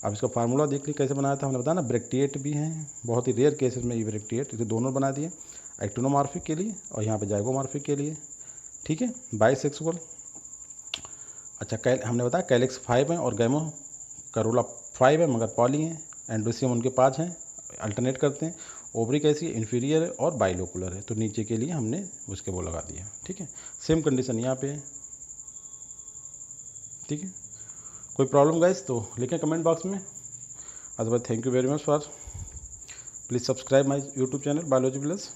अब इसका फार्मूला देख लें कैसे बनाया था, हमने बताया ना ब्रैक्टिएट भी हैं, बहुत ही रेयर केसेस में ये ब्रैक्टिएट, इसे दोनों बना दिए, एक्टिनोमॉर्फिक के लिए और यहाँ पे जाइगोमॉर्फिक के लिए। ठीक है, बाइसेक्सुअल। अच्छा हमने बताया कैलिक्स 5 है और गैमो करोला 5 है, मगर पॉली हैं। एंड्रोसियम उनके 5 हैं, अल्टरनेट करते हैं। ओवरी कैसी है? इन्फीरियर है और बाइलोकुलर है, तो नीचे के लिए हमने उसके वो लगा दिया। ठीक है, सेम कंडीशन यहाँ पे है। ठीक है, कोई प्रॉब्लम गाइस तो लिखें कमेंट बॉक्स में। Otherwise thank you very much for, please subscribe my YouTube channel biology plus.